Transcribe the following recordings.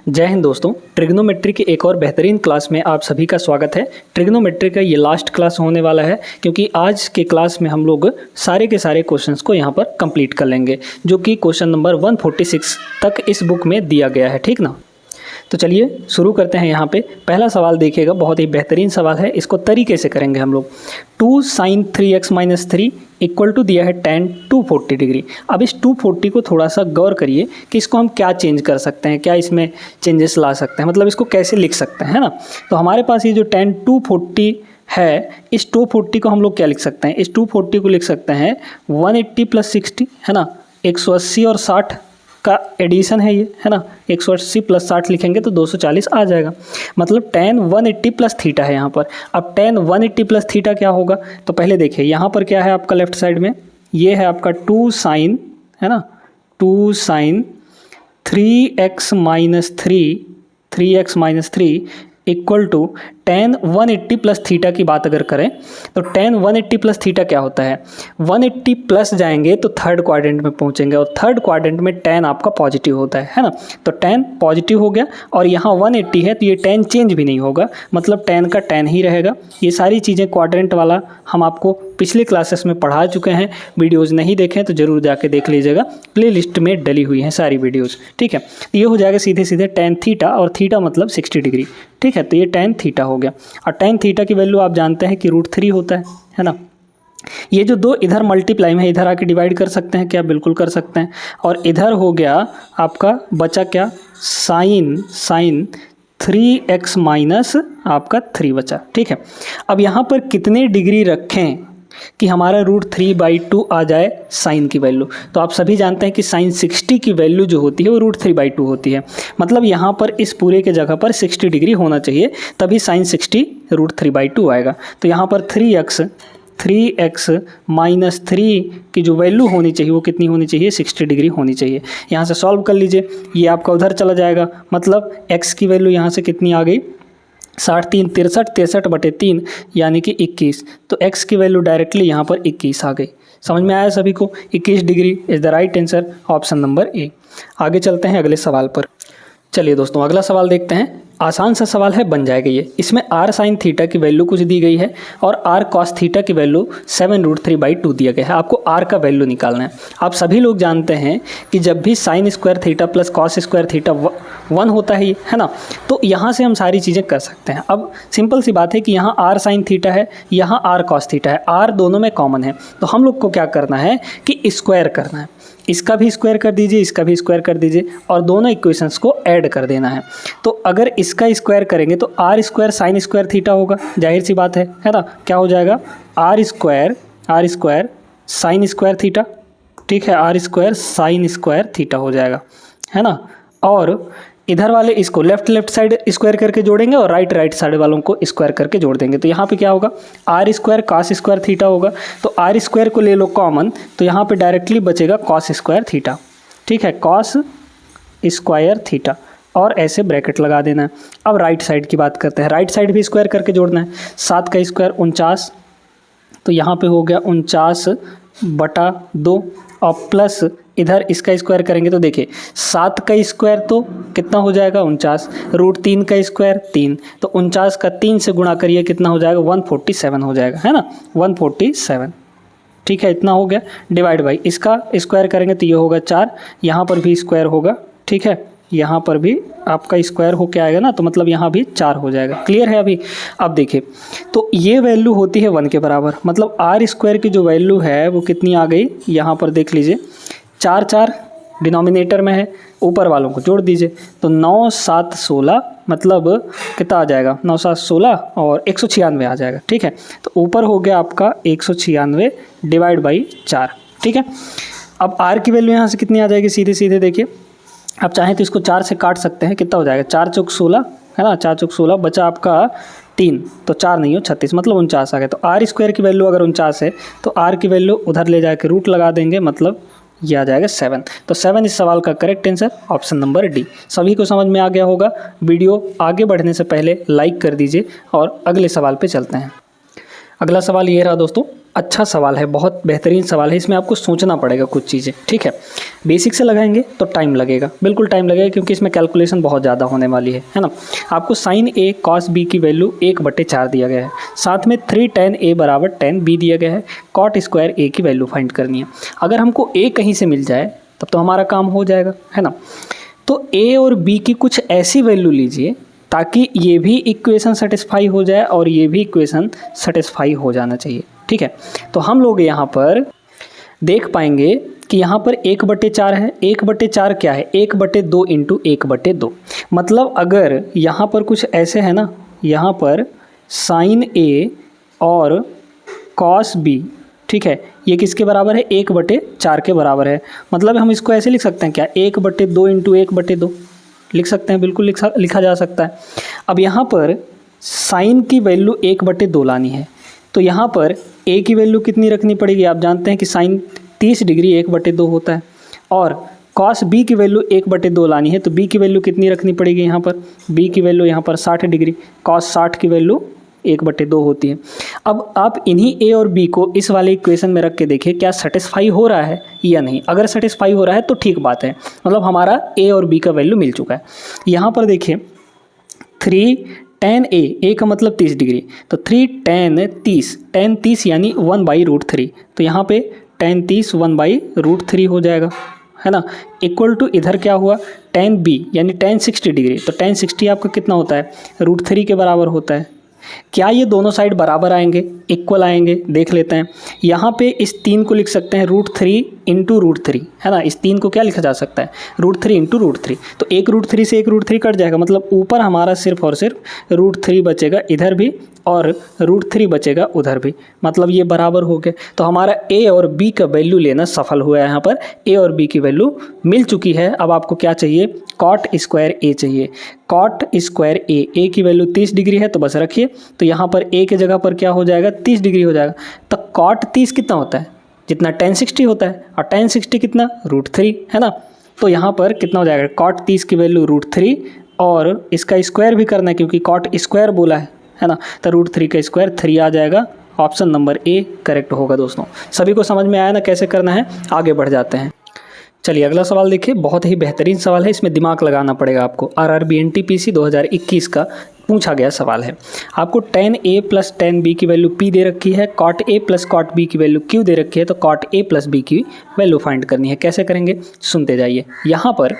जय हिंद दोस्तों, ट्रिग्नोमेट्री की एक और बेहतरीन क्लास में आप सभी का स्वागत है। ट्रिग्नोमेट्री का ये लास्ट क्लास होने वाला है क्योंकि आज के क्लास में हम लोग सारे के सारे क्वेश्चंस को यहाँ पर कंप्लीट कर लेंगे, जो कि क्वेश्चन नंबर 146 तक इस बुक में दिया गया है। ठीक ना, तो चलिए शुरू करते हैं। यहाँ पे पहला सवाल देखिएगा, बहुत ही बेहतरीन सवाल है। इसको तरीके से करेंगे हम लोग। 2 sin 3x - 3 इक्वल टू दिया है tan 240 डिग्री। अब इस 240 को थोड़ा सा गौर करिए कि इसको हम क्या चेंज कर सकते हैं, क्या इसमें चेंजेस ला सकते हैं, मतलब इसको कैसे लिख सकते हैं, है ना। तो हमारे पास ये जो tan 240 है, इस 240 को हम लोग क्या लिख सकते हैं, इस 240 को लिख सकते हैं 180 + 60, है ना। 180 और 60 का एडिशन है ये, है ना। 180 + 60 लिखेंगे तो 240 आ जाएगा। मतलब tan 180 + थीटा है यहाँ पर। अब tan 180 + थीटा क्या होगा, तो पहले देखिए यहाँ पर क्या है आपका लेफ्ट साइड में, ये है आपका 2 sin, है ना, 2 sin 3x - 3 equal to tan 180 + theta की बात अगर करें तो tan 180 + थीटा क्या होता है, 180 प्लस जाएंगे तो थर्ड क्वाड्रेंट में पहुंचेंगे और थर्ड क्वाड्रेंट में tan आपका पॉजिटिव होता है ना। तो tan पॉजिटिव हो गया और यहाँ 180 है तो ये tan चेंज भी नहीं होगा, मतलब tan का tan ही रहेगा। ये सारी चीज़ें क्वाड्रेंट वाला हम आपको पिछले क्लासेस में पढ़ा चुके हैं। वीडियोज़ नहीं देखें तो ज़रूर जाके देख लीजिएगा, प्ले लिस्ट में डली हुई हैं सारी वीडियोज़। ठीक है, तो ये हो जाएगा सीधे सीधे tan थीटा, और थीटा मतलब 60 डिग्री। ठीक है, तो ये tan थीटा हो गया। और tan थीटा की वैल्यू आप जानते हैं कि √3 होता है ना। ये जो दो इधर मल्टीप्लाई में इधर आके डिवाइड कर सकते हैं क्या, बिल्कुल कर सकते हैं। और इधर हो गया आपका बचा क्या, साइन 3x - आपका 3 बचा। ठीक है, अब यहाँ पर कितने डिग्री रखें कि हमारा √3/2 आ जाए साइन की वैल्यू। तो आप सभी जानते हैं कि साइन 60 की वैल्यू जो होती है वो √3/2 होती है। मतलब यहाँ पर इस पूरे के जगह पर 60 डिग्री होना चाहिए, तभी साइन 60 √3/2 आएगा। तो यहाँ पर 3x - 3 की जो वैल्यू होनी चाहिए वो कितनी होनी चाहिए, 60 डिग्री होनी चाहिए। यहाँ से सॉल्व कर लीजिए, ये आपका उधर चला जाएगा, मतलब x की वैल्यू यहाँ से कितनी आ गई, 60 3 63/3 यानी कि 21। तो x की वैल्यू डायरेक्टली यहाँ पर 21 आ गई। समझ में आया सभी को, 21 degree is the right answer, option number A. आगे चलते हैं अगले सवाल पर। चलिए दोस्तों, अगला सवाल देखते हैं। आसान सा सवाल है, बन जाएगा ये। इसमें r sin थीटा की वैल्यू कुछ दी गई है और r cos थीटा की वैल्यू 7√3/2 दिया गया है। आपको r का वैल्यू निकालना है। आप सभी लोग जानते हैं कि जब भी sin square theta + cos square theta 1 होता है ना, तो यहाँ से हम सारी चीज़ें कर सकते हैं। अब सिंपल सी बात है कि यहाँ r sin थीटा है, यहाँ r cos थीटा है, r दोनों में कॉमन है। तो हम लोग को क्या करना है कि स्क्वायर करना है। इसका भी स्क्वायर कर दीजिए, इसका भी स्क्वायर कर दीजिए और दोनों इक्वेशंस को ऐड कर देना है। तो अगर इसका स्क्वायर करेंगे तो r square sine square theta होगा, जाहिर सी बात है ना। क्या हो जाएगा, r square sine square theta. ठीक है, r square sine square theta हो जाएगा, है ना। और इधर वाले इसको लेफ्ट साइड स्क्वायर करके जोड़ेंगे और राइट साइड वालों को स्क्वायर करके जोड़ देंगे। तो यहाँ पे क्या होगा, r square cos square theta होगा। तो r स्क्वायर को ले लो कॉमन, तो यहाँ पे डायरेक्टली बचेगा cos स्क्वायर थीटा। ठीक है, cos स्क्वायर थीटा, और ऐसे ब्रैकेट लगा देना है। अब राइट साइड की बात करते हैं। राइट साइड भी स्क्वायर करके जोड़ना है। 7 का स्क्वायर 49, तो यहाँ पे हो गया 49/2 और प्लस इधर इसका स्क्वायर करेंगे तो देखिए 7 का स्क्वायर तो कितना हो जाएगा 49, √3 का स्क्वायर 3, तो 49 का 3 से गुणा करिए कितना हो जाएगा, 147 हो जाएगा, है ना, 147। ठीक है, इतना हो गया। डिवाइड बाई इसका स्क्वायर करेंगे तो ये होगा 4, यहाँ पर भी स्क्वायर होगा। ठीक है, यहाँ पर भी आपका स्क्वायर हो के आएगा ना, तो मतलब यहाँ भी 4 हो जाएगा। क्लियर है अभी। अब देखिए, तो ये वैल्यू होती है 1 के बराबर, मतलब r स्क्वायर की जो वैल्यू है वो कितनी आ गई, यहाँ पर देख लीजिए 4 डिनोमिनेटर में है, ऊपर वालों को जोड़ दीजिए तो 9 7 16, मतलब कितना आ जाएगा, 9 7 16 और 196 आ जाएगा। ठीक है, तो ऊपर हो गया आपका 196 डिवाइड बाई 4। ठीक है, अब r की वैल्यू यहाँ से कितनी आ जाएगी, सीधे सीधे देखिए, आप चाहें तो इसको 4 से काट सकते हैं, कितना हो जाएगा, 4 चौक 16, है ना, 4 चौक 16, बचा आपका 3, तो 4 नहीं हो 36, मतलब 49 आ गया। तो r स्क्वायर की वैल्यू अगर 49 है तो r की वैल्यू उधर ले जाके रूट लगा देंगे, मतलब ये आ जाएगा 7। तो 7 इस सवाल का correct answer, option number D. सभी को समझ में आ गया होगा। वीडियो आगे बढ़ने से पहले लाइक कर दीजिए और अगले सवाल पे चलते हैं। अगला सवाल ये रहा दोस्तों, अच्छा सवाल है, बहुत बेहतरीन सवाल है। इसमें आपको सोचना पड़ेगा कुछ चीज़ें, ठीक है। बेसिक से लगाएंगे तो टाइम लगेगा, बिल्कुल टाइम लगेगा, क्योंकि इसमें कैलकुलेशन बहुत ज़्यादा होने वाली है ना। आपको साइन ए कॉस बी की वैल्यू 1/4 दिया गया है, साथ में 3 tan a बराबर tan b दिया गया है, कॉट स्क्वायर a की वैल्यू फाइंड करनी है। अगर हमको a कहीं से मिल जाए तब तो हमारा काम हो जाएगा, है ना। तो a और b की कुछ ऐसी वैल्यू लीजिए ताकि ये भी इक्वेशन सेटिस्फाई हो जाए और ये भी इक्वेशन सेटिस्फाई हो जाना चाहिए, ठीक है। तो हम लोग यहाँ पर देख पाएंगे कि यहाँ पर 1/4 है। 1/4 क्या है? 1/2 इंटू 1/2। मतलब अगर यहाँ पर कुछ ऐसे है ना, यहाँ पर साइन ए और कॉस बी, ठीक है, ये किसके बराबर है? 1/4 के बराबर है। मतलब हम इसको ऐसे लिख सकते हैं क्या? 1/2 इंटू 1/2 लिख सकते हैं, बिल्कुल लिखा जा सकता है। अब यहाँ पर साइन की वैल्यू 1/2 लानी है, तो यहाँ पर a की वैल्यू कितनी रखनी पड़ेगी? आप जानते हैं कि साइन 30 डिग्री 1/2 होता है, और कॉस b की वैल्यू 1/2 लानी है, तो b की वैल्यू कितनी रखनी पड़ेगी? यहाँ पर b की वैल्यू यहाँ पर 60 डिग्री, कॉस 60 की वैल्यू 1/2 होती है। अब आप इन्हीं a और b को इस वाले इक्वेशन में रख के देखिए क्या सेटिस्फाई हो रहा है या नहीं। अगर सेटिस्फाई हो रहा है तो ठीक बात है, मतलब हमारा a और b का वैल्यू मिल चुका है। यहाँ पर देखिए 3 tan a का मतलब 30 डिग्री, तो 3 tan 30 यानी 1/√3, तो यहाँ पे tan 30 1/√3 हो जाएगा, है ना। इक्वल टू इधर क्या हुआ? tan b यानी tan 60 डिग्री, तो tan 60 आपका कितना होता है? √3 के बराबर होता है। क्या ये दोनों साइड बराबर आएंगे, इक्वल आएंगे? देख लेते हैं। यहाँ पे इस 3 को लिख सकते हैं √3 इंटू √3, है ना। इस 3 को क्या लिखा जा सकता है? √3 इंटू √3, तो एक √3 से एक √3 कट जाएगा, मतलब ऊपर हमारा सिर्फ और सिर्फ √3 बचेगा इधर भी, और √3 बचेगा उधर भी, मतलब ये बराबर हो गए। तो हमारा a और b का वैल्यू लेना सफल हुआ है। यहाँ पर a और b की वैल्यू मिल चुकी है। अब आपको क्या चाहिए? कॉट स्क्वायर a चाहिए। कॉट स्क्वायर a की वैल्यू 30 डिग्री है, तो बस रखिए, तो यहाँ पर a के जगह पर क्या हो जाएगा? 30 डिग्री हो जाएगा। तो कॉट 30 कितना होता है? जितना tan 60 होता है, और tan 60 कितना? √3, है ना। तो यहाँ पर कितना हो जाएगा? कॉट 30 की वैल्यू √3, और इसका स्क्वायर भी करना है क्योंकि कॉट स्क्वायर बोला है ना। तो √3 का स्क्वायर 3 आ जाएगा। ऑप्शन नंबर ए करेक्ट होगा। दोस्तों सभी को समझ में आया ना कैसे करना है? आगे बढ़ जाते हैं। चलिए अगला सवाल देखिए, बहुत ही बेहतरीन सवाल है, इसमें दिमाग लगाना पड़ेगा आपको। RRB NTPC 2021 का पूछा गया सवाल है। आपको tan a plus tan b की वैल्यू p दे रखी है, cot a plus cot b की वैल्यू q दे रखी है, तो cot a प्लस b की वैल्यू फाइंड करनी है। कैसे करेंगे? सुनते जाइए। यहाँ पर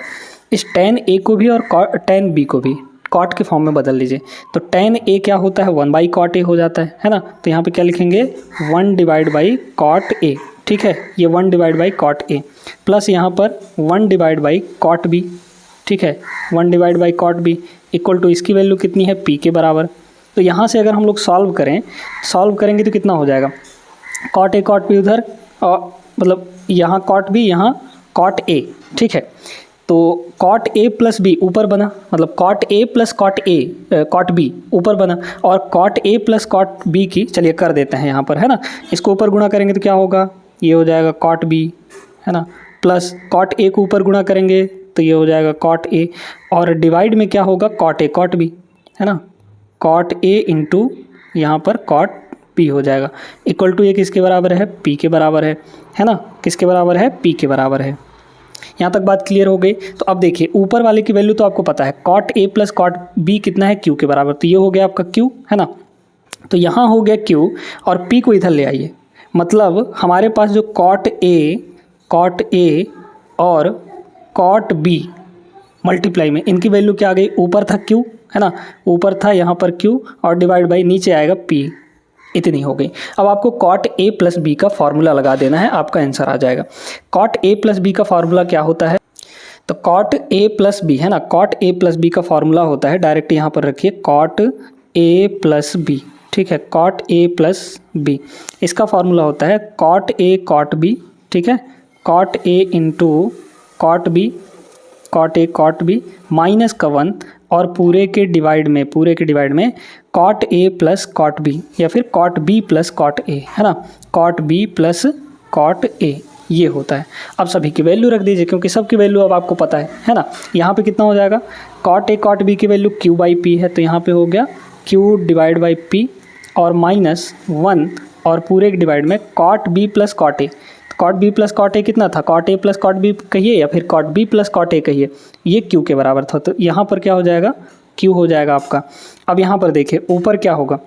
इस tan a को भी और tan b को भी कॉट के फॉर्म में बदल लीजिए, तो tan a क्या होता है? 1/cot a हो जाता है ना। तो यहाँ पे क्या लिखेंगे? 1/cot a, ठीक है, ये 1/cot a, प्लस यहाँ पर 1/cot b, ठीक है, 1/cot b इक्वल टू इसकी वैल्यू कितनी है? p के बराबर। तो यहाँ से अगर हम लोग सॉल्व करेंगे तो कितना हो जाएगा? cot a cot b उधर, और मतलब यहाँ cot b यहाँ cot a, ठीक है। तो cot a प्लस b ऊपर बना, मतलब cot a plus cot b ऊपर बना, और cot a plus cot b की, चलिए कर देते हैं यहाँ पर, है ना। इसको ऊपर गुणा करेंगे तो क्या होगा? ये हो जाएगा cot b, है ना, प्लस cot a को ऊपर गुणा करेंगे तो ये हो जाएगा cot a, और डिवाइड में क्या होगा? cot a cot b, है ना, cot a इंटू यहाँ पर cot b हो जाएगा। इक्वल टू ये किसके बराबर है? p के बराबर है ना। किसके बराबर है? p के बराबर है। यहाँ तक बात क्लियर हो गई। तो अब देखिए ऊपर वाले की वैल्यू तो आपको पता है, cot a plus cot b कितना है? q के बराबर, तो ये हो गया आपका q, है ना। तो यहाँ हो गया q, और p को इधर ले आइए, मतलब हमारे पास जो cot a और cot b मल्टीप्लाई में इनकी वैल्यू क्या आ गई? ऊपर था q, है ना, ऊपर था यहाँ पर q, और डिवाइड बाई नीचे आएगा p, इतनी हो गई। अब आपको cot a प्लस b का फार्मूला लगा देना है, आपका आंसर आ जाएगा। cot a प्लस b का फार्मूला क्या होता है? तो cot a प्लस b, है ना, cot a प्लस b का फार्मूला होता है, डायरेक्ट यहाँ पर रखिए, cot a प्लस b, ठीक है, cot a प्लस b, इसका फार्मूला होता है cot a cot b, ठीक है, cot a into cot b cot b minus का 1, और पूरे के डिवाइड में cot a plus cot b, या फिर cot b plus cot a, है ना, cot b plus cot a, ये होता है। अब सभी की वैल्यू रख दीजिए क्योंकि सबकी वैल्यू अब आपको पता है ना। यहाँ पे कितना हो जाएगा? cot a cot b की वैल्यू q बाई p है, तो यहाँ पे हो गया q डिवाइड बाई p, और माइनस 1 और पूरे डिवाइड में cot B plus cot A. Cot B plus cot A कितना था, cot A plus cot B कहिए या फिर cot B plus cot A कहिए, ये क्यू के बराबर था। तो यहाँ पर क्या हो जाएगा, क्यू हो जाएगा आपका। अब यहाँ पर देखिए ऊपर क्या होगा,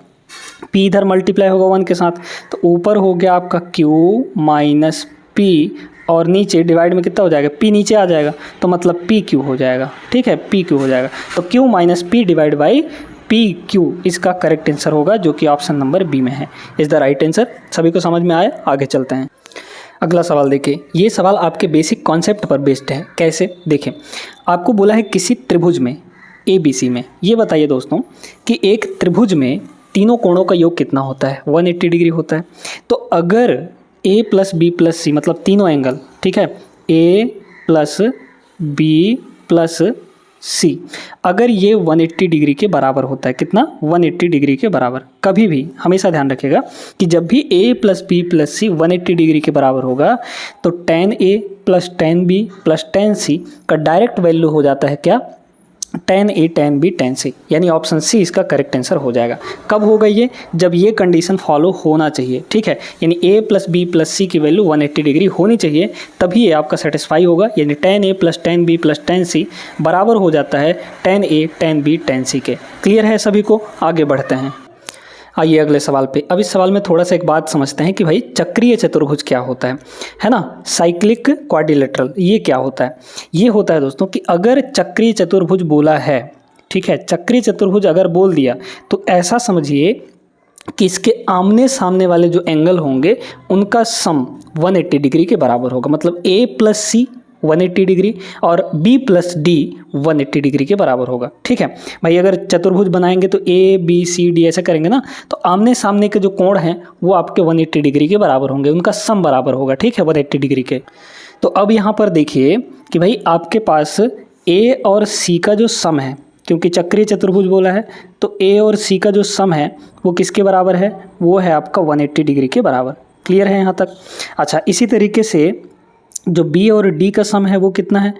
पी इधर मल्टीप्लाई होगा 1 के साथ, तो ऊपर हो गया आपका क्यू माइनस पी, और नीचे डिवाइड में कितना हो जाएगा, पी नीचे आ जाएगा, तो मतलब पी क्यू हो जाएगा। ठीक है, पी क्यू हो जाएगा। तो Q minus P divide by P Q इसका करेक्ट आंसर होगा, जो कि ऑप्शन नंबर बी में है, इज़ द राइट आंसर। सभी को समझ में आया, आगे चलते हैं। अगला सवाल देखिए, ये सवाल आपके बेसिक कॉन्सेप्ट पर बेस्ड है। कैसे, देखें, आपको बोला है किसी त्रिभुज में ए बी सी में, ये बताइए दोस्तों कि एक त्रिभुज में तीनों कोणों का योग कितना होता है, 180 डिग्री होता है। तो अगर ए प्लस बी प्लस सी मतलब तीनों एंगल, ठीक है, ए प्लस बी प्लस सी, अगर ये 180 डिग्री के बराबर होता है, कितना, 180 डिग्री के बराबर, कभी भी हमेशा ध्यान रखिएगा कि जब भी a plus B plus C 180 degree के बराबर होगा तो tan a plus tan b plus tan c का डायरेक्ट वैल्यू हो जाता है क्या, tan a tan b tan c, यानी ऑप्शन सी इसका करेक्ट आंसर हो जाएगा। कब होगा ये, जब ये कंडीशन फॉलो होना चाहिए। ठीक है, यानी a प्लस बी प्लस सी की वैल्यू 180 डिग्री होनी चाहिए, तभी ये आपका सेटिस्फाई होगा। यानी tan a plus tan b plus tan c बराबर हो जाता है tan a tan b tan c के। क्लियर है सभी को, आगे बढ़ते हैं। आइए अगले सवाल पे। अब इस सवाल में थोड़ा सा एक बात समझते हैं कि भाई चक्रीय चतुर्भुज क्या होता है ना, साइक्लिक क्वाड्रिलेटरल ये क्या होता है। ये होता है दोस्तों कि अगर चक्रीय चतुर्भुज बोला है, ठीक है, चक्रीय चतुर्भुज अगर बोल दिया तो ऐसा समझिए कि इसके आमने सामने वाले जो एंगल होंगे उनका सम 180 डिग्री के बराबर होगा। मतलब a प्लस सी 180 डिग्री और b प्लस डी 180 डिग्री के बराबर होगा। ठीक है भाई, अगर चतुर्भुज बनाएंगे तो a b c d ऐसे करेंगे ना, तो आमने सामने के जो कोण हैं वो आपके 180 डिग्री के बराबर होंगे, उनका सम बराबर होगा। ठीक है, 180 डिग्री के। तो अब यहाँ पर देखिए कि भाई आपके पास a और c का जो सम है, क्योंकि चक्रीय चतुर्भुज बोला है तो a और c का जो सम है वो किसके बराबर है, वो है आपका 180 डिग्री के बराबर। क्लियर है यहाँ तक। अच्छा, इसी तरीके से जो b और d का सम है वो कितना है,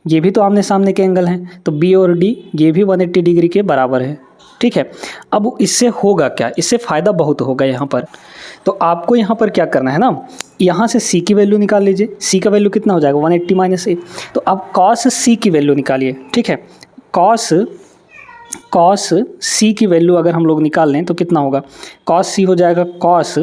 ये भी तो आमने सामने के एंगल हैं, तो b और d ये भी 180 डिग्री के बराबर है। ठीक है, अब इससे होगा क्या, इससे फ़ायदा बहुत होगा यहाँ पर। तो आपको यहाँ पर क्या करना है ना, यहाँ से c की वैल्यू निकाल लीजिए। c का वैल्यू कितना हो जाएगा, 180 माइनस a। तो अब cos c की वैल्यू निकालिए। ठीक है, cos c की वैल्यू अगर हम लोग निकाल लें तो कितना होगा, cos c हो जाएगा, cos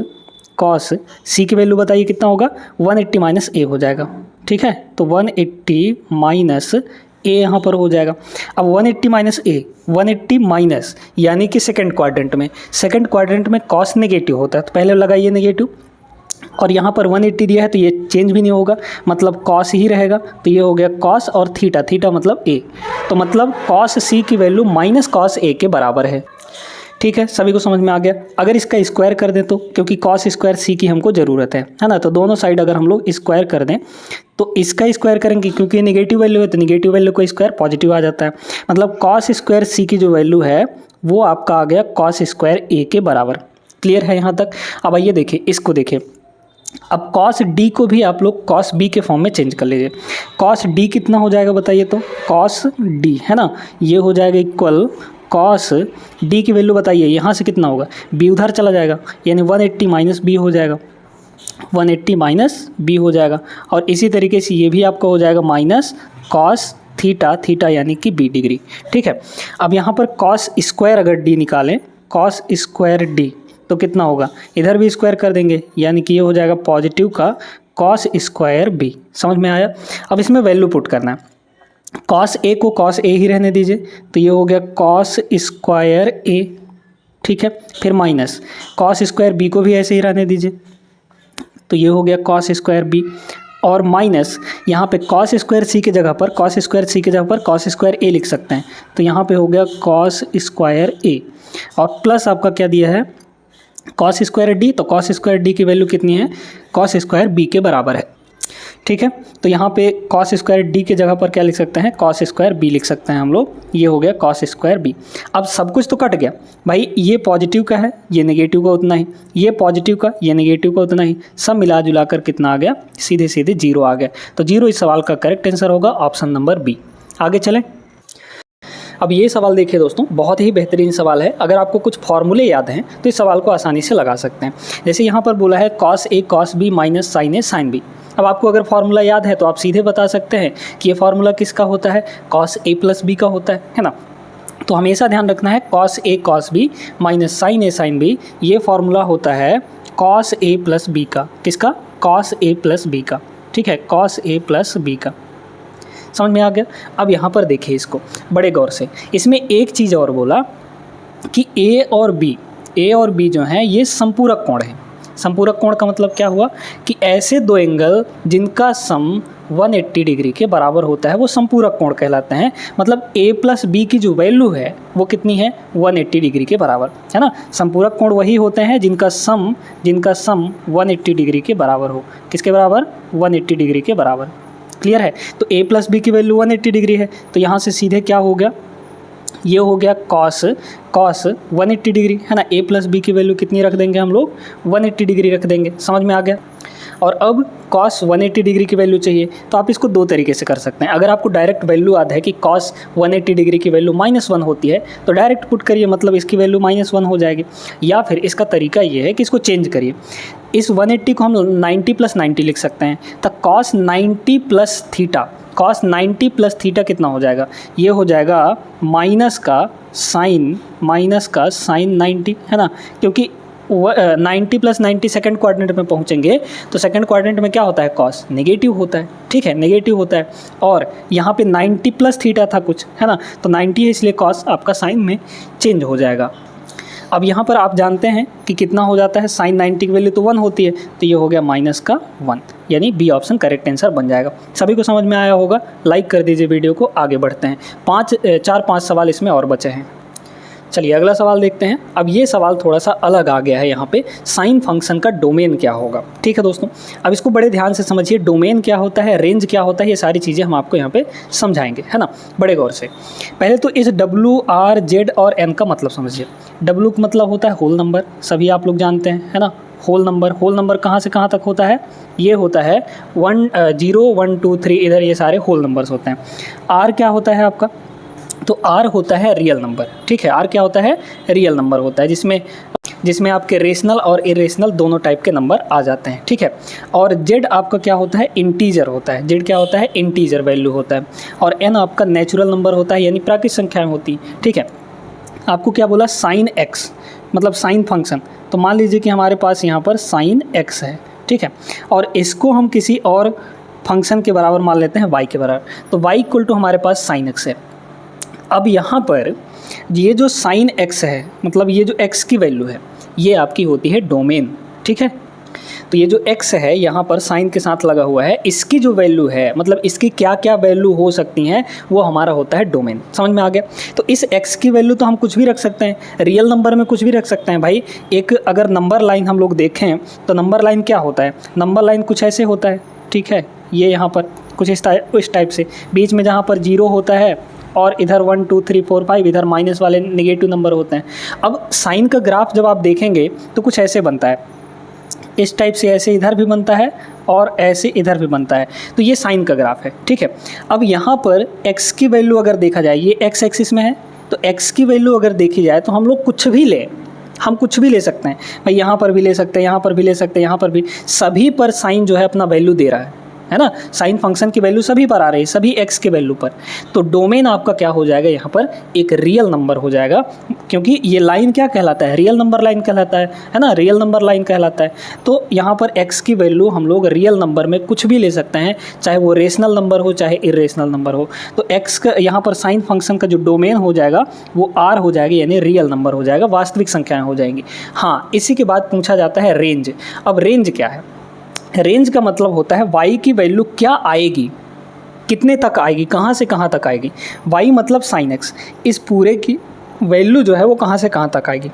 c की वैल्यू बताइए कितना होगा, 180 माइनस a हो जाएगा। ठीक है, तो 180 माइनस a यहाँ पर हो जाएगा। अब 180 माइनस a, 180 माइनस यानी कि सेकंड क्वाड्रेंट में cos नेगेटिव होता है, तो पहले लगाइए नेगेटिव, और यहाँ पर 180 दिया है तो ये चेंज भी नहीं होगा, मतलब cos ही रहेगा। तो ये हो गया cos और थीटा मतलब a, तो मतलब cos c की वैल्यू माइनस cos a के बराबर है। ठीक है, सभी को समझ में आ गया। अगर इसका स्क्वायर कर दें तो, क्योंकि cos स्क्वायर c की हमको ज़रूरत है ना, तो दोनों साइड अगर हम लोग स्क्वायर कर दें तो इसका स्क्वायर करेंगे, क्योंकि नेगेटिव वैल्यू है तो नेगेटिव वैल्यू का स्क्वायर पॉजिटिव आ जाता है। मतलब cos स्क्वायर c की जो वैल्यू है वो आपका आ गया cos स्क्वायर a के बराबर। क्लियर है यहाँ तक। अब आइए देखिए, इसको देखिए, अब cos d को भी आप लोग cos b के फॉर्म में चेंज कर लीजिए। cos d कितना हो जाएगा बताइए तो, cos d है ना, ये हो जाएगा इक्वल cos d की वैल्यू बताइए, यहाँ से कितना होगा, b उधर चला जाएगा, यानी 180 माइनस b हो जाएगा, 180 माइनस b हो जाएगा। और इसी तरीके से ये भी आपका हो जाएगा माइनस cos थीटा यानी कि b डिग्री। ठीक है, अब यहाँ पर cos स्क्वायर अगर d निकालें, cos स्क्वायर d तो कितना होगा, इधर भी स्क्वायर कर देंगे, यानी कि ये हो जाएगा पॉजिटिव का cos स्क्वायर b। समझ में आया। अब इसमें वैल्यू पुट करना है, cos a को cos a ही रहने दीजिए, तो ये हो गया cos स्क्वायर a। ठीक है, फिर माइनस cos स्क्वायर b को भी ऐसे ही रहने दीजिए, तो ये हो गया cos स्क्वायर b, और माइनस यहाँ पे cos स्क्वायर c की जगह पर cos स्क्वायर a लिख सकते हैं, तो यहाँ पे हो गया cos स्क्वायर a, और प्लस आपका क्या दिया है cos स्क्वायर d, तो cos स्क्वायर d की वैल्यू कितनी है, cos स्क्वायर b के बराबर है। ठीक है, तो यहाँ पे cos स्क्वायर d की जगह पर क्या लिख सकते हैं, cos स्क्वायर b लिख सकते हैं हम लोग, ये हो गया cos स्क्वायर b। अब सब कुछ तो कट गया भाई, ये पॉजिटिव का है, ये नेगेटिव का उतना ही, ये पॉजिटिव का, ये नेगेटिव का उतना ही, सब मिला जुला कर कितना आ गया, सीधे 0 आ गया। तो 0 इस सवाल का करेक्ट आंसर होगा, ऑप्शन नंबर बी। आगे चलें। अब ये सवाल देखिए दोस्तों, बहुत ही बेहतरीन सवाल है। अगर आपको कुछ फॉर्मूले याद हैं तो इस सवाल को आसानी से लगा सकते हैं। जैसे यहाँ पर बोला है cos A cos B minus sign A sine B. अब आपको अगर फार्मूला याद है तो आप सीधे बता सकते हैं कि ये फार्मूला किसका होता है, कॉस ए प्लस बी का होता है ना। तो हमेशा ध्यान रखना है cos A cos B minus sign A sine B, ये फार्मूला होता है कॉस ए प्लस बी का। किसका? कॉस ए प्लस बी का। ठीक है, कॉस ए प्लस बी का। समझ में आ गया? अब यहाँ पर देखिए इसको बड़े गौर से। इसमें एक चीज़ और बोला कि ए और बी जो हैं ये संपूरक कोण है। संपूरक कोण का मतलब क्या हुआ कि ऐसे दो एंगल जिनका सम 180 डिग्री के बराबर होता है वो संपूरक कोण कहलाते हैं। मतलब a प्लस बी की जो वैल्यू है वो कितनी है, 180 डिग्री के बराबर, है ना। संपूरक कोण वही होते हैं जिनका सम 180 डिग्री के बराबर हो। किसके बराबर? 180 डिग्री के बराबर। क्लियर है? तो a प्लस बी की वैल्यू 180 डिग्री है, तो यहाँ से सीधे क्या हो गया, ये हो गया कॉस 180 डिग्री, है ना। a प्लस बी की वैल्यू कितनी रख देंगे हम लोग, 180 डिग्री रख देंगे। समझ में आ गया? और अब कॉस 180 डिग्री की वैल्यू चाहिए तो आप इसको दो तरीके से कर सकते हैं। अगर आपको डायरेक्ट वैल्यू याद है कि कॉस 180 डिग्री की वैल्यू -1 होती है तो डायरेक्ट पुट करिए, मतलब इसकी वैल्यू -1 हो जाएगी। या फिर इसका तरीका ये है कि इसको चेंज करिए, इस 180 को हम 90 + 90 लिख सकते हैं। तो कॉस 90 + थीटा, कॉस 90 + थीटा कितना हो जाएगा, ये हो जाएगा माइनस का साइन 90, है ना। क्योंकि 90 + 90 सेकंड क्वाड्रेंट में पहुंचेंगे तो सेकंड क्वाड्रेंट में क्या होता है, कॉस नेगेटिव होता है। ठीक है, नेगेटिव होता है। और यहाँ पे 90 + थीटा था कुछ, है ना, तो 90 है इसलिए कॉस आपका साइन में चेंज हो जाएगा। अब यहाँ पर आप जानते हैं कि कितना हो जाता है, साइन 90 की वैल्यू तो 1 होती है, तो ये हो गया -1, यानी बी ऑप्शन करेक्ट आंसर बन जाएगा। सभी को समझ में आया होगा? लाइक कर दीजिए वीडियो को, आगे बढ़ते हैं। 4-5 सवाल इसमें और बचे हैं। चलिए अगला सवाल देखते हैं। अब ये सवाल थोड़ा सा अलग आ गया है, यहाँ पे साइन फंक्शन का डोमेन क्या होगा। ठीक है दोस्तों, अब इसको बड़े ध्यान से समझिए। डोमेन क्या होता है, रेंज क्या होता है, ये सारी चीज़ें हम आपको यहाँ पे समझाएंगे, है ना, बड़े गौर से। पहले तो इस W, R, Z और N का मतलब समझिए। W का मतलब होता है होल नंबर, सभी आप लोग जानते हैं, है ना। होल नंबर कहाँ से कहाँ तक होता है, ये होता है 1, 0, 1, 2, 3, इधर ये सारे होल नंबर्स होते हैं। R क्या होता है आपका, तो R होता है रियल नंबर। ठीक है, R क्या होता है, रियल नंबर होता है, जिसमें आपके रेशनल और इरेशनल दोनों टाइप के नंबर आ जाते हैं। ठीक है, और Z आपका क्या होता है, इंटीजर होता है। Z क्या होता है, इंटीजर वैल्यू होता है। और N आपका नेचुरल नंबर होता है, यानी प्राकृतिक संख्याएं होती। ठीक है, आपको क्या बोला, साइन x मतलब साइन फंक्शन। तो मान लीजिए कि हमारे पास यहाँ पर साइन x है। ठीक है, और इसको हम किसी और फंक्शन के बराबर मान लेते हैं, y के बराबर। तो y = हमारे पास साइन x है। अब यहाँ पर ये जो साइन x है, मतलब ये जो x की वैल्यू है, ये आपकी होती है डोमेन। ठीक है, तो ये जो x है यहाँ पर साइन के साथ लगा हुआ है, इसकी जो वैल्यू है, मतलब इसकी क्या क्या वैल्यू हो सकती हैं, वो हमारा होता है डोमेन। समझ में आ गया? तो इस x की वैल्यू तो हम कुछ भी रख सकते हैं, रियल नंबर में कुछ भी रख सकते हैं भाई। एक अगर नंबर लाइन हम लोग देखें तो नंबर लाइन क्या होता है, नंबर लाइन कुछ ऐसे होता है। ठीक है, ये यहाँ पर कुछ इस टाइप से, बीच में जहाँ पर 0 होता है और इधर 1, 2, 3, 4, 5 इधर माइनस वाले नेगेटिव नंबर होते हैं। अब साइन का ग्राफ जब आप देखेंगे तो कुछ ऐसे बनता है, इस टाइप से, ऐसे इधर भी बनता है और ऐसे इधर भी बनता है। तो ये साइन का ग्राफ है। ठीक है, अब यहाँ पर x की वैल्यू अगर देखा जाए, ये x एक्सिस में है, तो x की वैल्यू अगर देखी जाए तो हम लोग कुछ भी ले सकते हैं भाई। यहाँ पर भी ले सकते हैं, यहाँ पर भी ले सकते हैं, यहाँ पर भी, सभी पर साइन जो है अपना वैल्यू दे रहा है ना। साइन फंक्शन की वैल्यू सभी पर आ रही है, सभी x के वैल्यू पर। तो डोमेन आपका क्या हो जाएगा, यहाँ पर एक रियल नंबर हो जाएगा, क्योंकि ये लाइन क्या कहलाता है, रियल नंबर लाइन कहलाता है ना, रियल नंबर लाइन कहलाता है। तो यहाँ पर x की वैल्यू हम लोग रियल नंबर में कुछ भी ले सकते हैं, चाहे वो रेशनल नंबर हो चाहे इरेशनल नंबर हो। तो x का यहाँ पर साइन फंक्शन का जो डोमेन हो जाएगा वो r हो जाएगी, यानी रियल नंबर हो जाएगा, वास्तविक संख्याएँ हो जाएंगी। हाँ, इसी के बाद पूछा जाता है रेंज। अब रेंज क्या है, रेंज का मतलब होता है y की वैल्यू क्या आएगी, कितने तक आएगी, कहाँ से कहाँ तक आएगी। y मतलब साइन x, इस पूरे की वैल्यू जो है वो कहाँ से कहाँ तक आएगी।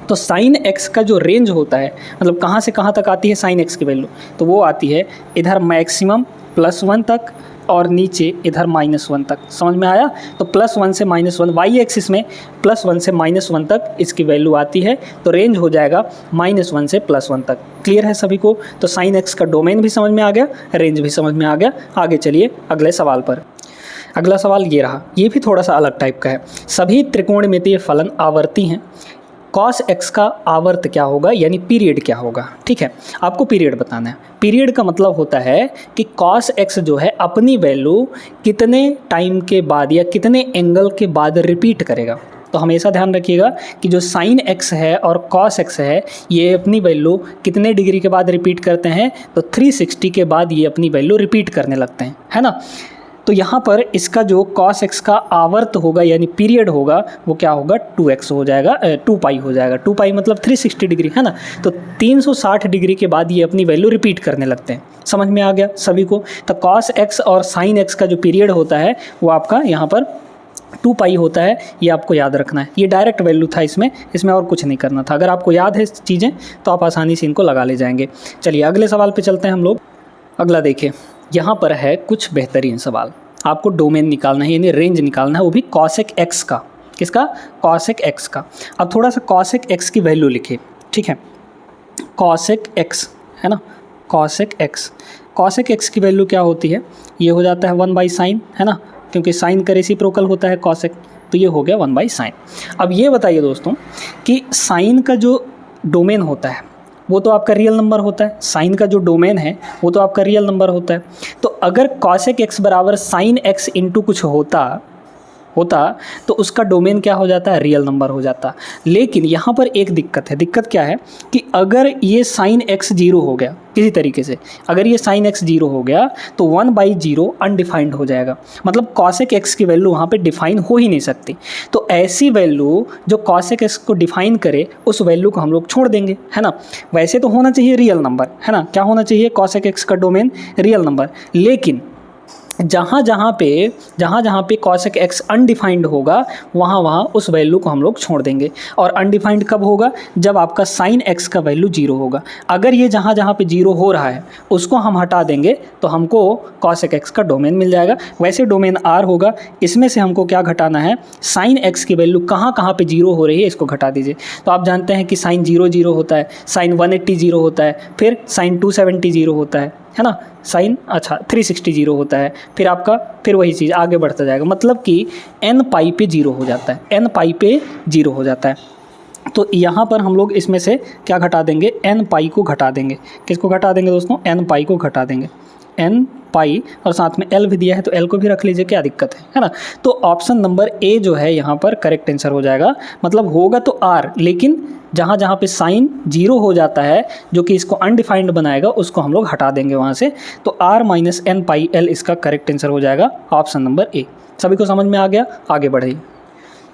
तो साइन x का जो रेंज होता है, मतलब कहाँ से कहाँ तक आती है साइन x की वैल्यू, तो वो आती है इधर मैक्सिमम +1 तक और नीचे इधर -1 तक। समझ में आया? तो +1 से -1, y एक्सिस में +1 से -1 तक इसकी वैल्यू आती है। तो रेंज हो जाएगा -1 से +1 तक। क्लियर है सभी को? तो साइन x का डोमेन भी समझ में आ गया, रेंज भी समझ में आ गया। आगे चलिए अगले सवाल पर। अगला सवाल ये रहा, ये भी थोड़ा सा अलग टाइप का है। सभी त्रिकोणमितीय फलन आवर्ती हैं, cos x का आवर्त क्या होगा, यानी पीरियड क्या होगा। ठीक है, आपको पीरियड बताना है। पीरियड का मतलब होता है कि cos x जो है अपनी वैल्यू कितने टाइम के बाद या कितने एंगल के बाद रिपीट करेगा। तो हमेशा ध्यान रखिएगा कि जो sin x है और cos x है ये अपनी वैल्यू कितने डिग्री के बाद रिपीट करते हैं, तो 360 के बाद ये अपनी वैल्यू रिपीट करने लगते हैं, है ना। तो यहाँ पर इसका जो cos x का आवर्त होगा यानी पीरियड होगा वो क्या होगा, 2x हो जाएगा, 2 पाई हो जाएगा। 2 पाई मतलब 360 डिग्री, है ना। तो 360 डिग्री के बाद ये अपनी वैल्यू रिपीट करने लगते हैं। समझ में आ गया सभी को। तो cos x और sin x का जो पीरियड होता है वो आपका यहाँ पर 2 पाई होता है, ये आपको याद रखना है। ये डायरेक्ट वैल्यू था, इसमें और कुछ नहीं करना था। अगर आपको याद है चीज़ें तो आप आसानी से इनको लगा ले जाएंगे। चलिए अगले सवाल पे चलते हैं हम लोग। अगला देखिए, यहाँ पर है कुछ बेहतरीन सवाल। आपको डोमेन निकालना है यानी रेंज निकालना है, वो भी cosec x का। किसका, cosec x का। अब थोड़ा सा cosec x की वैल्यू लिखिए, ठीक है। cosec x है ना, cosec x की वैल्यू क्या होती है, ये हो जाता है 1/sin, है ना, क्योंकि साइन का रेसिप्रोकल होता है cosec, तो ये हो गया 1/sin। अब ये बताइए दोस्तों कि साइन का जो डोमेन होता है वो तो आपका रियल नंबर होता है। साइन का जो डोमेन है वो तो आपका रियल नंबर होता है। तो अगर cosec x बराबर sin x इंटू कुछ होता तो उसका डोमेन क्या हो जाता है, रियल नंबर हो जाता। लेकिन यहाँ पर एक दिक्कत है। दिक्कत क्या है कि अगर ये sin x 0 हो गया किसी तरीके से, अगर ये sin x 0 हो गया तो 1/0 अनडिफाइंड हो जाएगा। मतलब cosec x की वैल्यू वहाँ पे डिफाइन हो ही नहीं सकती। तो ऐसी वैल्यू जो cosec x को डिफाइन करे उस वैल्यू को हम लोग छोड़ देंगे, है ना। वैसे तो होना चाहिए रियल नंबर, है ना। क्या होना चाहिए, cosec x का डोमेन रियल नंबर। लेकिन जहाँ जहाँ पे cosec x अनडिफाइंड होगा वहाँ उस वैल्यू को हम लोग छोड़ देंगे। और अनडिफाइंड कब होगा, जब आपका sin x का वैल्यू 0 होगा। अगर ये जहाँ पे 0 हो रहा है उसको हम हटा देंगे तो हमको cosec x का डोमेन मिल जाएगा। वैसे डोमेन R होगा, इसमें से हमको क्या घटाना है, sin x की वैल्यू कहाँ पे 0 हो रही है इसको घटा दीजिए। तो आप जानते हैं कि sin 0 0 होता है, sin 180 0 होता है, फिर sin 270 0 होता है ना, sin 360 0 होता है, फिर वही चीज़ आगे बढ़ता जाएगा। मतलब कि n पाई पे 0 हो जाता है, n पाई पे 0 हो जाता है। तो यहाँ पर हम लोग इसमें से क्या घटा देंगे, n पाई को घटा देंगे। किसको घटा देंगे दोस्तों, n पाई को घटा देंगे। n पाई और साथ में l भी दिया है तो l को भी रख लीजिए, क्या दिक्कत है ना। तो ऑप्शन नंबर ए जो है यहाँ पर करेक्ट आंसर हो जाएगा। मतलब होगा तो r, लेकिन जहाँ पे साइन 0 हो जाता है जो कि इसको अनडिफाइंड बनाएगा उसको हम लोग हटा देंगे वहाँ से। तो r - n पाई l इसका करेक्ट आंसर हो जाएगा, ऑप्शन नंबर ए। सभी को समझ में आ गया, आगे बढ़िए।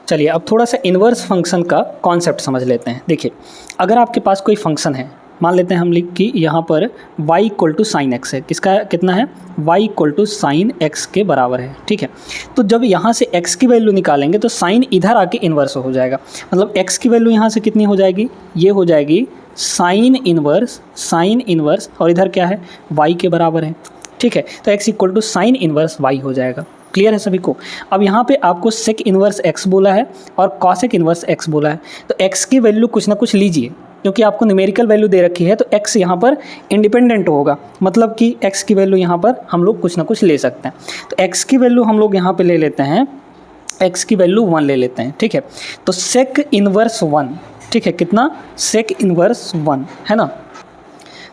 चलिए अब थोड़ा सा इन्वर्स फंक्शन का कॉन्सेप्ट समझ लेते हैं। देखिए अगर आपके पास कोई फंक्शन है, मान लेते हैं हम लिख कि यहाँ पर y = sin x है। किसका कितना है, y = sin x के बराबर है, ठीक है। तो जब यहाँ से x की वैल्यू निकालेंगे तो sin इधर आके इन्वर्स हो जाएगा। मतलब x की वैल्यू यहाँ से कितनी हो जाएगी, ये हो जाएगी sin इन्वर्स और इधर क्या है, y के बराबर है, ठीक है। तो x = sin इन्वर्स y हो जाएगा। क्लियर है सभी को। अब यहाँ पे आपको sec इन्वर्स x बोला है और cosec इन्वर्स x बोला है। तो x की वैल्यू कुछ ना कुछ लीजिए, क्योंकि आपको न्यूमेरिकल वैल्यू दे रखी है तो x यहाँ पर इंडिपेंडेंट होगा। मतलब कि x की वैल्यू यहाँ पर हम लोग कुछ ना कुछ ले सकते हैं। तो x की वैल्यू हम लोग यहाँ पे ले लेते हैं, x की वैल्यू 1 ले लेते हैं, ठीक है। तो sec इन्वर्स 1, ठीक है, कितना, sec इन्वर्स 1, है ना।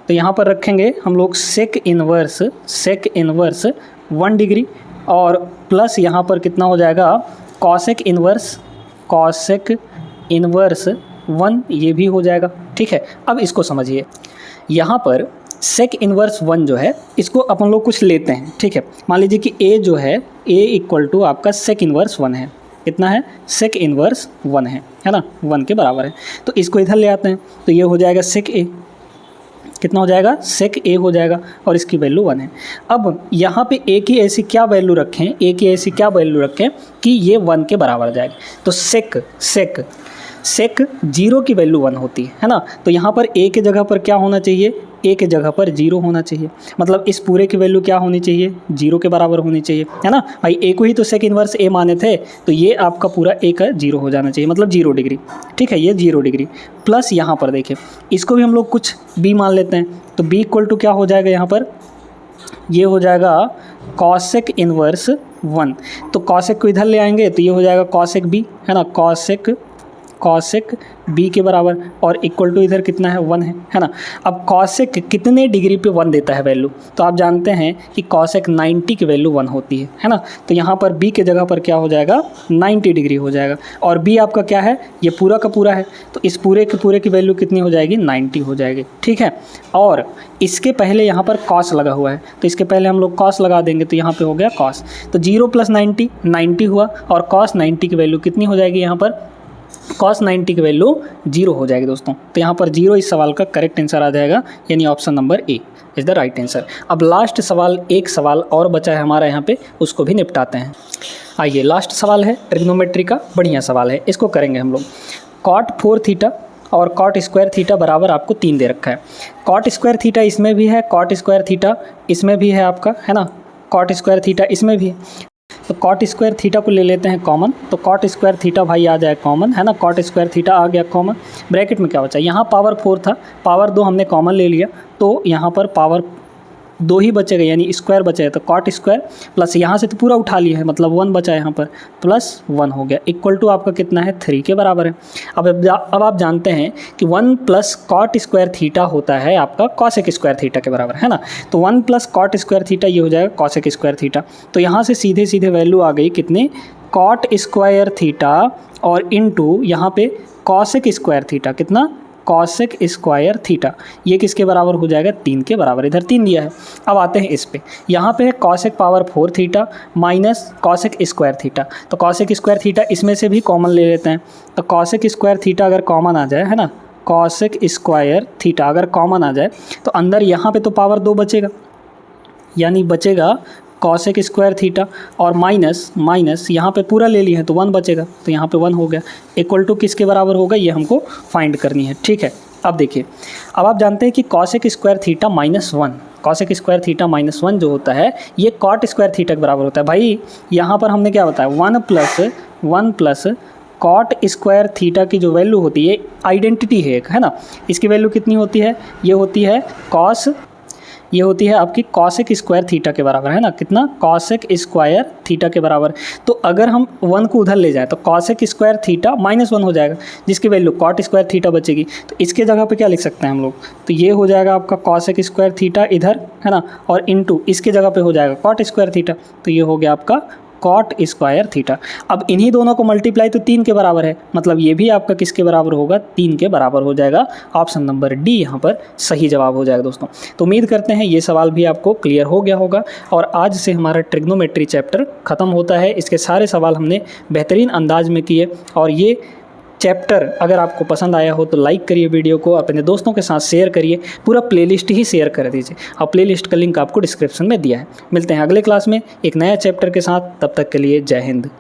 तो यहाँ पर रखेंगे हम लोग sec इन्वर्स 1 डिग्री और प्लस यहाँ पर कितना हो जाएगा, cosec इन्वर्स 1, ये भी हो जाएगा, ठीक है। अब इसको समझिए, यहाँ पर sec इन्वर्स 1 जो है इसको अपन लोग कुछ लेते हैं, ठीक है। मान लीजिए कि a जो है, a = आपका sec इन्वर्स 1 है। कितना है, sec इन्वर्स 1 है ना, 1 के बराबर है। तो इसको इधर ले आते हैं तो ये हो जाएगा sec a, कितना हो जाएगा, sec a हो जाएगा और इसकी वैल्यू 1 है। अब यहाँ पे a की ऐसी क्या वैल्यू रखें, कि ये 1 के बराबर आ जाएगा। तो sec 0 की वैल्यू 1 होती है ना। तो यहाँ पर a के जगह पर क्या होना चाहिए, a के जगह पर 0 होना चाहिए। मतलब इस पूरे की वैल्यू क्या होनी चाहिए, 0 के बराबर होनी चाहिए, है ना भाई। a को ही तो sec इन्वर्स a माने थे, तो ये आपका पूरा a का 0 हो जाना चाहिए, मतलब 0 डिग्री, ठीक है। ये 0 डिग्री प्लस यहाँ पर देखिए इसको भी हम लोग कुछ b मान लेते हैं। तो b = क्या हो जाएगा यहाँ पर, ये हो जाएगा कॉसेक इनवर्स 1। तो कॉसेक को इधर ले आएंगे तो ये हो जाएगा कॉसेक बी, है ना, कॉसेक बी के बराबर, और इक्वल टू इधर कितना है 1 है ना। अब कॉसेक कितने डिग्री पे 1 देता है वैल्यू, तो आप जानते हैं कि कॉसेक 90 की वैल्यू 1 होती है ना। तो यहाँ पर बी के जगह पर क्या हो जाएगा 90 डिग्री हो जाएगा, और बी आपका क्या है, ये पूरा का पूरा है, तो इस पूरे के पूरे की वैल्यू कितनी हो जाएगी 90 हो जाएगी, ठीक है। और इसके पहले यहाँ पर कॉस लगा हुआ है, तो इसके पहले हम लोग कॉस लगा देंगे, तो यहाँ पे हो गया कॉस, तो 0 + 90 90 हुआ, और कॉस 90 की वैल्यू कितनी हो जाएगी, यहाँ पर कॉस 90 की वैल्यू 0 हो जाएगी दोस्तों। तो यहाँ पर 0 इस सवाल का करेक्ट आंसर आ जाएगा, यानी option number A is the right answer. अब लास्ट सवाल, एक सवाल और बचा है हमारा यहाँ पे, उसको भी निपटाते हैं। आइए, लास्ट सवाल है ट्रिग्नोमेट्री का, बढ़िया सवाल है, इसको करेंगे हम लोग। cot 4 थीटा और cot स्क्वायर थीटा बराबर आपको 3 दे रखा है। cot स्क्वायर थीटा इसमें भी है, cot स्क्वायर थीटा इसमें भी है आपका, है ना, cot स्क्वायर थीटा इसमें भी है। तो cot स्क्वायर थीटा को ले लेते हैं कॉमन, तो cot स्क्वायर थीटा भाई आ जाए कॉमन, है ना, cot स्क्वायर थीटा आ गया कॉमन। ब्रैकेट में क्या बचा, यहाँ पावर 4 था, पावर 2 हमने कॉमन ले लिया, तो यहाँ पर पावर 2 ही बचेगा, यानी स्क्वायर बचेगा, तो cot स्क्वायर प्लस यहाँ से तो पूरा उठा लिया है, मतलब 1 बचा यहाँ पर, +1 हो गया, इक्वल टू आपका कितना है 3 के बराबर है। अब आप जानते हैं कि 1 + cot स्क्वायर थीटा होता है आपका कॉसेक स्क्वायर थीटा के बराबर, है ना। तो 1 + cot स्क्वायर थीटा ये हो जाएगा कॉसेक स्क्वायर थीटा। तो यहाँ से सीधे सीधे वैल्यू आ गई कितनी, cot स्क्वायर थीटा और इनटू यहाँ पे कॉसेक स्क्वायर थीटा, कितना, कॉसेक स्क्वायर थीटा, ये किसके बराबर हो जाएगा 3 के बराबर, इधर 3 दिया है। अब आते हैं इस पे, यहाँ पे है cosec power 4 theta minus cosec square theta, तो कॉसेक स्क्वायर थीटा इसमें से भी कॉमन ले लेते हैं, तो कॉसेक स्क्वायर थीटा अगर कॉमन आ जाए, है ना, कॉसेक स्क्वायर थीटा अगर कॉमन आ जाए तो अंदर यहाँ पे तो पावर 2 बचेगा, यानी बचेगा कॉसेक स्क्वायर थीटा, और माइनस यहाँ पे पूरा ले लिए हैं तो 1 बचेगा, तो यहाँ पे 1 हो गया, इक्वल टू किसके बराबर होगा, ये हमको फाइंड करनी है, ठीक है। अब देखिए, अब आप जानते हैं कि cosec square theta -1, cosec square theta -1 जो होता है ये cot स्क्वायर थीटा के बराबर होता है। भाई यहाँ पर हमने क्या बताया, 1 + cot स्क्वायर थीटा की जो वैल्यू होती है, आइडेंटिटी है एक, है ना, इसकी वैल्यू कितनी होती है, ये होती है ये होती है आपकी कॉसेक स्क्वायर थीटा के बराबर, है ना, कितना, कॉसेक स्क्वायर थीटा के बराबर। तो अगर हम 1 को उधर ले जाए तो कॉसेक स्क्वायर थीटा -1 हो जाएगा, जिसकी वैल्यू cot स्क्वायर थीटा बचेगी, तो इसके जगह पे क्या लिख सकते हैं हम लोग, तो ये हो जाएगा आपका कॉसेक स्क्वायर थीटा इधर, है ना, और इनटू इसके जगह पे हो जाएगा cot स्क्वायर थीटा, तो ये हो गया आपका cot स्क्वायर थीटा। अब इन्हीं दोनों को मल्टीप्लाई तो 3 के बराबर है, मतलब ये भी आपका किसके बराबर होगा, 3 के बराबर हो जाएगा। ऑप्शन नंबर डी यहाँ पर सही जवाब हो जाएगा दोस्तों। तो उम्मीद करते हैं ये सवाल भी आपको क्लियर हो गया होगा, और आज से हमारा ट्रिग्नोमेट्री चैप्टर ख़त्म होता है। इसके सारे सवाल हमने बेहतरीन अंदाज में किए, और ये चैप्टर अगर आपको पसंद आया हो तो लाइक करिए, वीडियो को अपने दोस्तों के साथ शेयर करिए, पूरा प्लेलिस्ट ही शेयर कर दीजिए, और प्लेलिस्ट का लिंक आपको डिस्क्रिप्शन में दिया है। मिलते हैं अगले क्लास में एक नया चैप्टर के साथ, तब तक के लिए जय हिंद।